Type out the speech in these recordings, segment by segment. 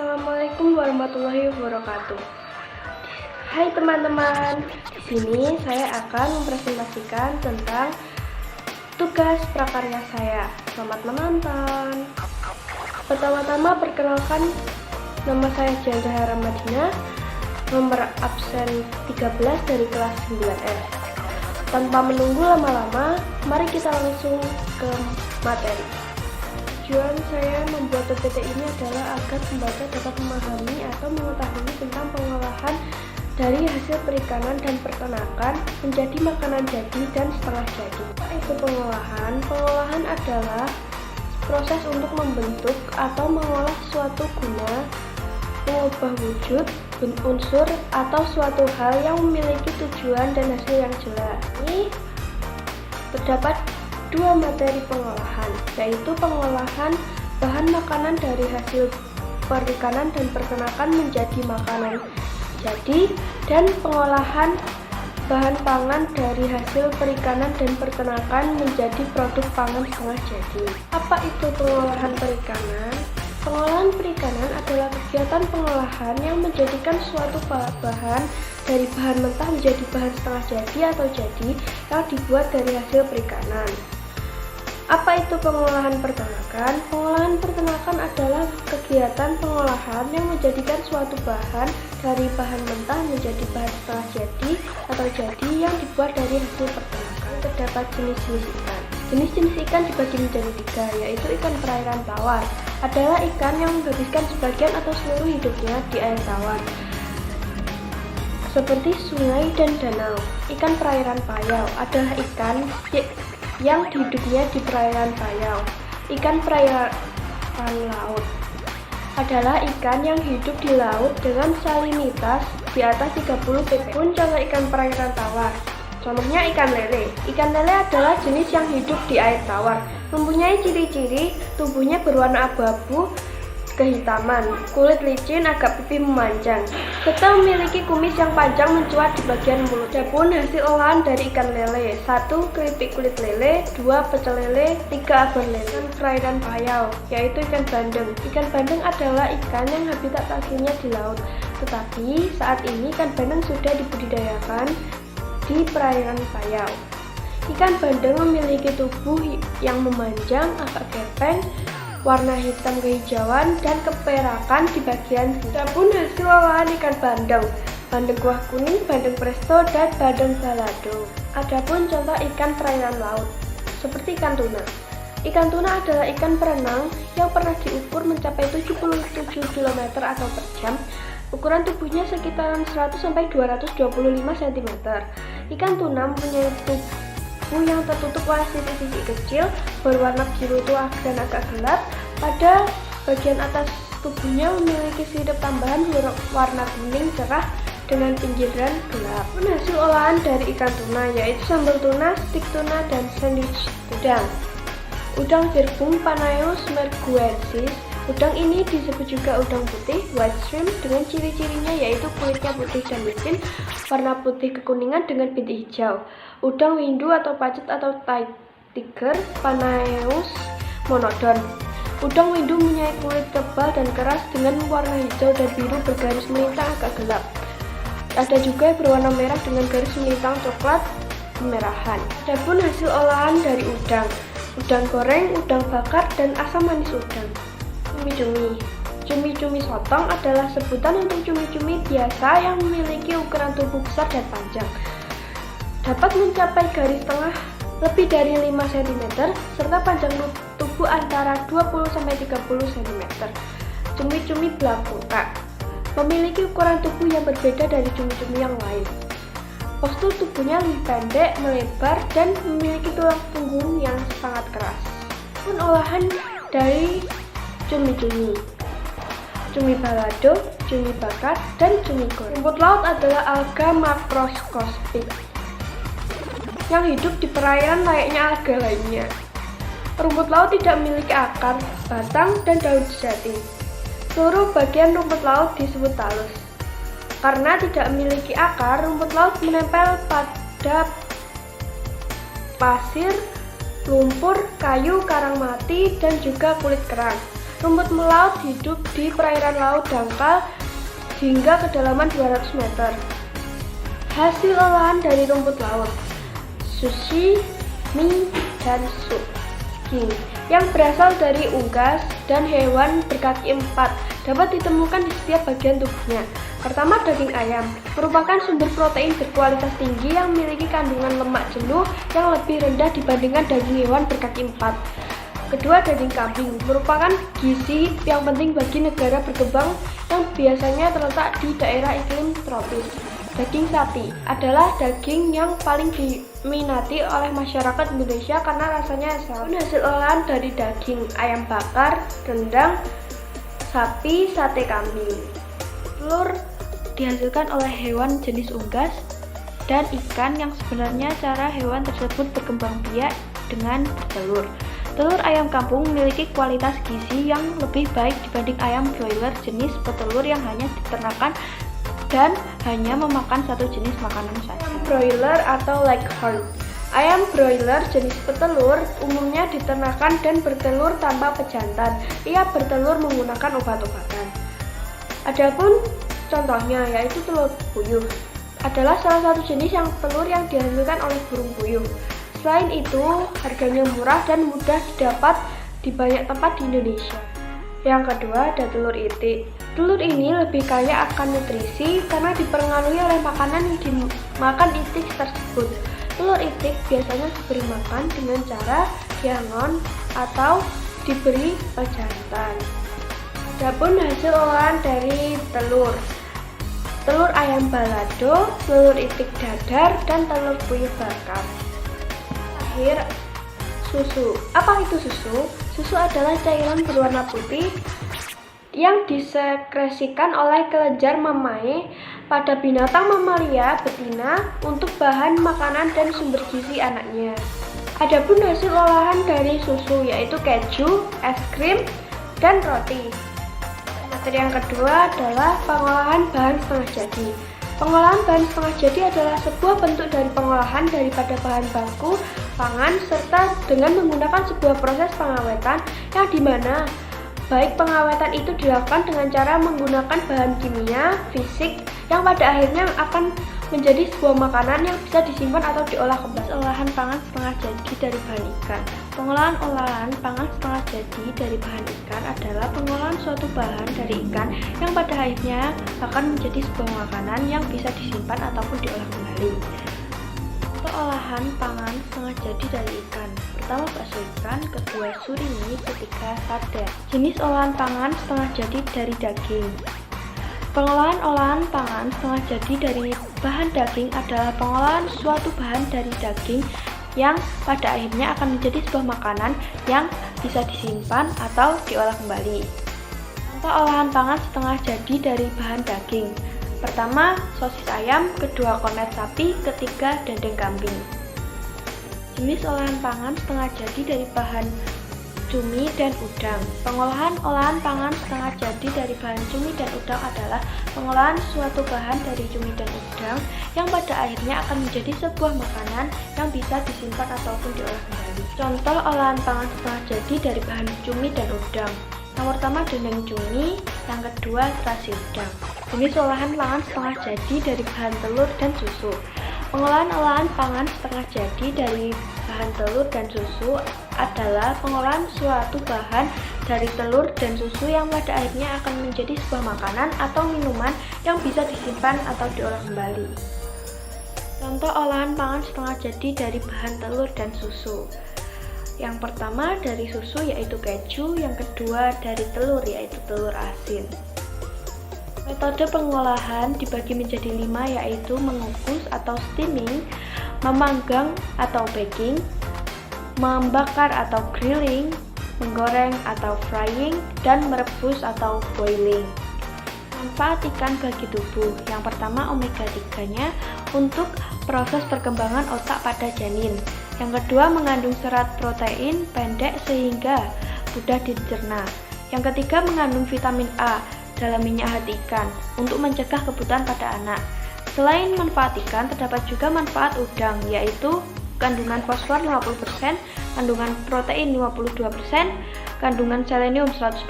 Assalamualaikum warahmatullahi wabarakatuh. Hai teman-teman, di sini saya akan mempresentasikan tentang tugas prakarya saya. Selamat menonton. Pertama-tama perkenalkan, nama saya Janda Ramadina, nomor absen 13 dari kelas 9F. Tanpa menunggu lama-lama, mari kita langsung ke materi. Tujuan saya membuat PPT ini adalah agar pembaca dapat memahami atau mengetahui tentang pengolahan dari hasil perikanan dan peternakan menjadi makanan jadi dan setengah jadi. Apa itu pengolahan? Pengolahan adalah proses untuk membentuk atau mengolah suatu guna, mengubah wujud, unsur, atau suatu hal yang memiliki tujuan dan hasil yang jelas. Ini terdapat dua materi pengolahan, yaitu pengolahan bahan makanan dari hasil perikanan dan peternakan menjadi makanan jadi, dan pengolahan bahan pangan dari hasil perikanan dan peternakan menjadi produk pangan setengah jadi. Apa itu pengolahan perikanan? Pengolahan perikanan adalah kegiatan pengolahan yang menjadikan suatu bahan dari bahan mentah menjadi bahan setengah jadi atau jadi yang dibuat dari hasil perikanan. Apa itu pengolahan peternakan? Pengolahan peternakan adalah kegiatan pengolahan yang menjadikan suatu bahan dari bahan mentah menjadi bahan setengah jadi atau jadi yang dibuat dari hasil peternakan. Terdapat jenis-jenis ikan. Jenis-jenis ikan dibagi menjadi tiga, yaitu ikan perairan tawar. Adalah ikan yang menghabiskan sebagian atau seluruh hidupnya di air tawar, seperti sungai dan danau. Ikan perairan payau adalah ikan yang hidupnya di perairan payau. Ikan perairan laut adalah ikan yang hidup di laut dengan salinitas di atas 30 ppm. Pun contoh ikan perairan tawar. Contohnya ikan lele. Ikan lele adalah jenis yang hidup di air tawar. Mempunyai ciri-ciri tubuhnya berwarna abu-abu kehitaman, kulit licin, agak pipi memanjang, serta memiliki kumis yang panjang mencuat di bagian mulut. Adapun hasil olahan dari ikan lele: 1. Keripik kulit lele, 2. Pecel lele, 3. Abon lele. Ikan perairan payau, yaitu ikan bandeng. Ikan bandeng adalah ikan yang habitat aslinya di laut, tetapi saat ini ikan bandeng sudah dibudidayakan di perairan payau. Ikan bandeng memiliki tubuh yang memanjang, agak gepeng, warna hitam kehijauan dan keperakan di bagian sini. Adapun hasil olahan ikan bandeng: bandeng kuah kuning, bandeng presto, dan bandeng balado. Adapun contoh ikan perairan laut seperti ikan tuna. Ikan tuna adalah ikan perenang yang pernah diukur mencapai 77 km atau per jam. Ukuran tubuhnya sekitaran 100 sampai 225 cm. Ikan tuna mempunyai tubuh yang tertutup oleh titik-titik kecil berwarna biru tua dan agak gelap. Pada bagian atas tubuhnya memiliki sirip tambahan warna kuning cerah dengan pinggiran gelap. Hasil olahan dari ikan tuna yaitu sambal tuna, stik tuna, dan sandwich udang. Udang Virgum Panaeus merguensis. Udang ini disebut juga udang putih, white shrimp, dengan ciri-cirinya yaitu kulitnya putih dan licin, warna putih kekuningan dengan bintik hijau. Udang windu atau pacet atau tiger Panaeus monodon. Udang windu mempunyai kulit tebal dan keras dengan warna hijau dan biru bergaris melintang agak gelap. Ada juga yang berwarna merah dengan garis melintang coklat kemerahan. Adapun hasil olahan dari udang: udang goreng, udang bakar, dan asam manis udang. Cumi-cumi. Cumi-cumi sotong adalah sebutan untuk cumi-cumi biasa yang memiliki ukuran tubuh besar dan panjang, dapat mencapai garis tengah lebih dari 5 cm, serta panjang tubuh antara 20-30 cm. Cumi-cumi belangkota memiliki ukuran tubuh yang berbeda dari cumi-cumi yang lain. Postur tubuhnya lebih pendek, melebar, dan memiliki tulang punggung yang sangat keras. Pun olahan dari cumi-cumi: cumi balado, cumi bakar, dan cumi goreng. Rumput laut adalah alga makroskopik yang hidup di perairan layaknya alga lainnya. Rumput laut tidak memiliki akar, batang, dan daun sejati. Seluruh bagian rumput laut disebut talus. Karena tidak memiliki akar, rumput laut menempel pada pasir, lumpur, kayu, karang mati, dan juga kulit kerang. Rumput laut hidup di perairan laut dangkal hingga kedalaman 200 meter. Hasil olahan dari rumput laut: sushi, mie, dan sup yang berasal dari unggas dan hewan berkaki 4 dapat ditemukan di setiap bagian tubuhnya. Pertama, daging ayam merupakan sumber protein berkualitas tinggi yang memiliki kandungan lemak jenuh yang lebih rendah dibandingkan daging hewan berkaki 4. Kedua, daging kambing merupakan gizi yang penting bagi negara berkembang yang biasanya terletak di daerah iklim tropis. Daging sapi adalah daging yang paling diminati oleh masyarakat Indonesia karena rasanya asam. Hasil olahan dari daging ayam bakar, rendang, sapi, sate kambing. Telur dihasilkan oleh hewan jenis unggas dan ikan yang sebenarnya cara hewan tersebut berkembang biak dengan bertelur. Telur ayam kampung memiliki kualitas gizi yang lebih baik dibanding ayam broiler jenis petelur yang hanya diternakan dan hanya memakan satu jenis makanan saja. Broiler atau Leghorn. Ayam broiler jenis petelur umumnya diternakan dan bertelur tanpa pejantan. Ia bertelur menggunakan obat-obatan. Adapun contohnya yaitu telur puyuh adalah salah satu jenis telur yang dihasilkan oleh burung puyuh. Selain itu, harganya murah dan mudah didapat di banyak tempat di Indonesia. Yang kedua, ada telur itik. Telur ini lebih kaya akan nutrisi karena dipengaruhi oleh makanan yang dimakan itik tersebut. Telur itik biasanya diberi makan dengan cara diangon atau diberi pejantan. Adapun hasil olahan dari telur ayam balado, telur itik dadar, dan telur puyuh bakar. Terakhir, susu. Apa itu susu? Susu adalah cairan berwarna putih yang disekresikan oleh kelenjar mamae pada binatang mamalia betina untuk bahan makanan dan sumber gizi anaknya. Adapun hasil olahan dari susu yaitu keju, es krim, dan roti. Materi yang kedua adalah pengolahan bahan setengah jadi. Pengolahan bahan setengah jadi adalah sebuah bentuk dari pengolahan daripada bahan baku pangan serta dengan menggunakan sebuah proses pengawetan yang dimana baik pengawetan itu dilakukan dengan cara menggunakan bahan kimia, fisik yang pada akhirnya akan menjadi sebuah makanan yang bisa disimpan atau diolah kembali. Olahan pangan setengah jadi dari bahan ikan. Pengolahan olahan pangan setengah jadi dari bahan ikan adalah pengolahan suatu bahan dari ikan yang pada akhirnya akan menjadi sebuah makanan yang bisa disimpan ataupun diolah kembali. Olahan pangan setengah jadi dari ikan. Pertama, bakso ikan, kedua surimi, ketiga sarden. Jenis olahan pangan setengah jadi dari daging. Pengolahan olahan pangan setengah jadi dari bahan daging adalah pengolahan suatu bahan dari daging yang pada akhirnya akan menjadi sebuah makanan yang bisa disimpan atau diolah kembali. Contoh olahan pangan setengah jadi dari bahan daging. Pertama, sosis ayam, kedua kornet sapi, ketiga dendeng kambing. Jenis olahan pangan setengah jadi dari bahan cumi dan udang. Pengolahan olahan pangan setengah jadi dari bahan cumi dan udang adalah pengolahan suatu bahan dari cumi dan udang yang pada akhirnya akan menjadi sebuah makanan yang bisa disimpan ataupun diolah kembali. Contoh olahan pangan setengah jadi dari bahan cumi dan udang. Yang pertama, dendeng cumi, yang kedua, terasi udang. Jenis olahan pangan setengah jadi dari bahan telur dan susu. Pengolahan olahan pangan setengah jadi dari bahan telur dan susu adalah pengolahan suatu bahan dari telur dan susu yang pada akhirnya akan menjadi sebuah makanan atau minuman yang bisa disimpan atau diolah kembali. Contoh olahan pangan setengah jadi dari bahan telur dan susu. Yang pertama dari susu yaitu keju, yang kedua dari telur yaitu telur asin. Metode pengolahan dibagi menjadi 5 yaitu mengukus atau steaming, memanggang atau baking, membakar atau grilling, menggoreng atau frying, dan merebus atau boiling. Manfaat ikan bagi tubuh. Yang pertama, omega 3-nya untuk proses perkembangan otak pada janin. Yang kedua, mengandung serat protein pendek sehingga mudah dicerna. Yang ketiga, mengandung vitamin A dalam minyak hati ikan untuk mencegah kebutaan pada anak. Selain manfaat ikan, terdapat juga manfaat udang, yaitu kandungan fosfor 50%, kandungan protein 52%, kandungan selenium 102%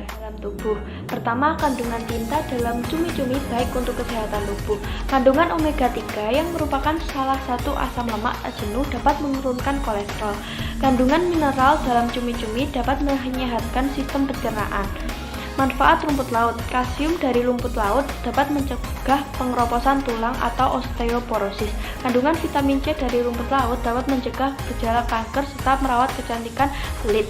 dalam tubuh. Pertama, kandungan tinta dalam cumi-cumi baik untuk kesehatan tubuh. Kandungan omega 3 yang merupakan salah satu asam lemak jenuh dapat menurunkan kolesterol. Kandungan mineral dalam cumi-cumi dapat menyehatkan sistem pencernaan. Manfaat rumput laut. Kalsium dari rumput laut dapat mencegah pengeroposan tulang atau osteoporosis. Kandungan vitamin C dari rumput laut dapat mencegah gejala kanker serta merawat kecantikan kulit.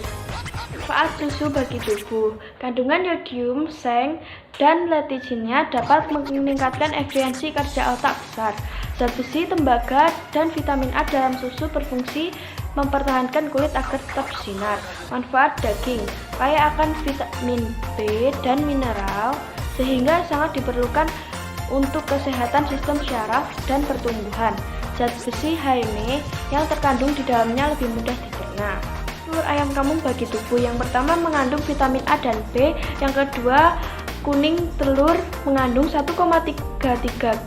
Manfaat susu bagi tubuh. Kandungan yodium, seng, dan letisinnya dapat meningkatkan efisiensi kerja otak besar. Zat besi, tembaga, dan vitamin A dalam susu berfungsi mempertahankan kulit agar tetap bersinar. Manfaat daging. Kaya akan vitamin B dan mineral sehingga sangat diperlukan untuk kesehatan sistem syaraf dan pertumbuhan. Zat besi He yang terkandung di dalamnya lebih mudah dicerna. Telur ayam kampung bagi tubuh. Yang pertama mengandung vitamin A dan B, yang kedua kuning telur mengandung 1,33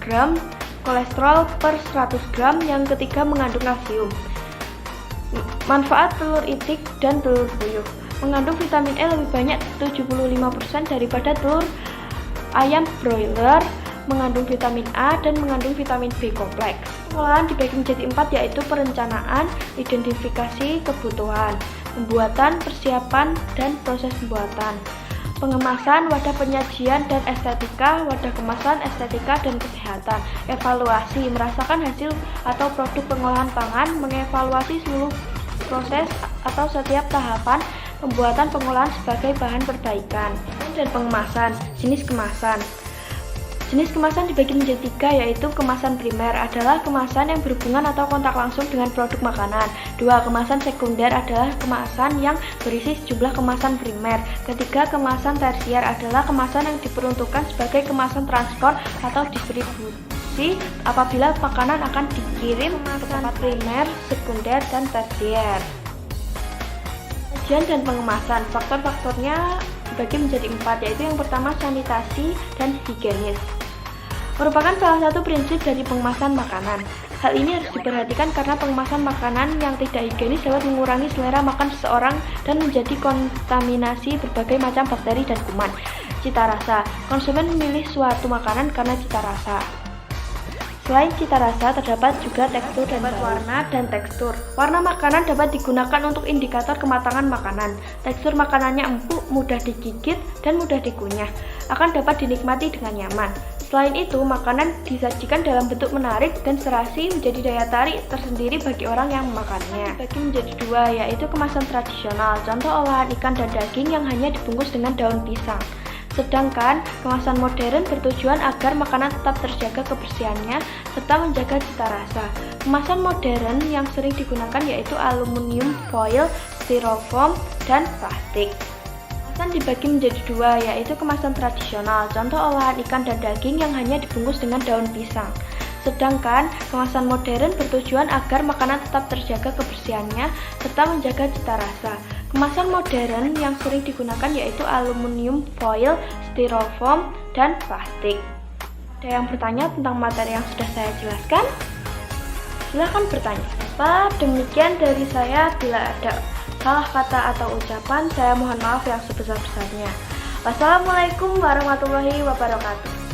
gram kolesterol per 100 gram, yang ketiga mengandung kalsium. Manfaat telur itik dan telur puyuh. Mengandung vitamin E lebih banyak 75% daripada telur ayam broiler, mengandung vitamin A dan mengandung vitamin B kompleks. Pengolahan dibagi menjadi 4, yaitu perencanaan, identifikasi kebutuhan, pembuatan, persiapan, dan proses pembuatan. Pengemasan, wadah penyajian dan estetika, wadah kemasan, estetika dan kesehatan. Evaluasi, merasakan hasil atau produk pengolahan pangan, mengevaluasi seluruh proses atau setiap tahapan pembuatan pengolahan sebagai bahan perbaikan. Dan pengemasan, jenis kemasan. Jenis kemasan dibagi menjadi 3, yaitu kemasan primer adalah kemasan yang berhubungan atau kontak langsung dengan produk makanan. 2. Kemasan sekunder adalah kemasan yang berisi sejumlah kemasan primer. 3. Kemasan tersier adalah kemasan yang diperuntukkan sebagai kemasan transport atau distribusi apabila makanan akan dikirim ke tempat primer, sekunder, dan tersier. Sajian dan pengemasan. Faktor-faktornya dibagi menjadi 4, yaitu yang pertama sanitasi dan higienis. Merupakan salah satu prinsip dari pengemasan makanan. Hal ini harus diperhatikan karena pengemasan makanan yang tidak higienis dapat mengurangi selera makan seseorang dan menjadi kontaminasi berbagai macam bakteri dan kuman. Cita rasa. Konsumen memilih suatu makanan karena cita rasa. Selain cita rasa, terdapat juga tekstur dan warna dan tekstur. Warna makanan dapat digunakan untuk indikator kematangan makanan. Tekstur makanannya empuk, mudah digigit, dan mudah dikunyah. Akan dapat dinikmati dengan nyaman. Selain itu, makanan disajikan dalam bentuk menarik dan serasi menjadi daya tarik tersendiri bagi orang yang memakannya. Dibagi menjadi 2, yaitu kemasan tradisional. Contoh olahan ikan dan daging yang hanya dibungkus dengan daun pisang. Sedangkan kemasan modern bertujuan agar makanan tetap terjaga kebersihannya serta menjaga cita rasa. Kemasan modern yang sering digunakan yaitu aluminium foil, styrofoam, dan plastik. Kemasan dibagi menjadi 2, yaitu kemasan tradisional. Contoh olahan ikan dan daging yang hanya dibungkus dengan daun pisang. Sedangkan kemasan modern bertujuan agar makanan tetap terjaga kebersihannya serta menjaga cita rasa. Kemasan modern yang sering digunakan yaitu aluminium foil, styrofoam, dan plastik. Ada yang bertanya tentang materi yang sudah saya jelaskan? Silahkan bertanya. Demikian dari saya. Bila ada salah kata atau ucapan, saya mohon maaf yang sebesar-besarnya. Wassalamualaikum warahmatullahi wabarakatuh.